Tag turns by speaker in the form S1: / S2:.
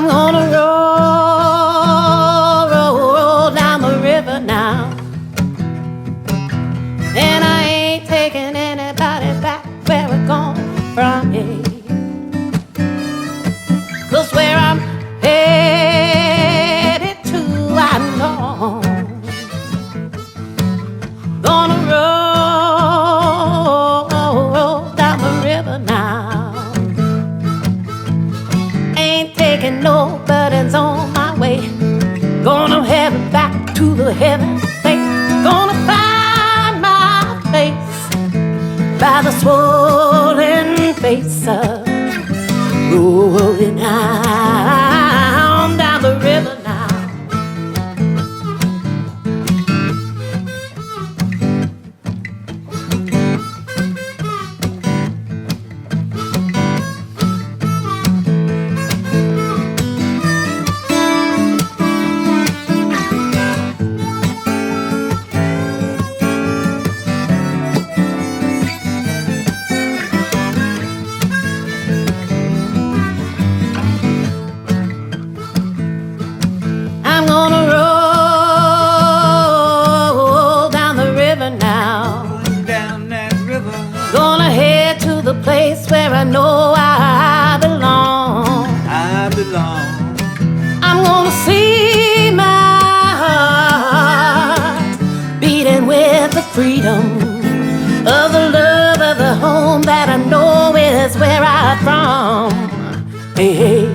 S1: I'm gonna roll down the river now, and I ain't taking anybody back where we're gone from here. 'Cause where I'm headed to, I know. Gonna roll down the river now. Ain't taking no burdens on my way. Gonna head back to the heaven place. Gonna find my place by the swollen face of rolling down the river now. I'm gonna roll down the river now.
S2: Down that river.
S1: Gonna head to the place where I know I belong.
S2: I belong.
S1: I'm gonna see my heart beating with the freedom of the love of the home that I know is where I'm from. Hey, hey.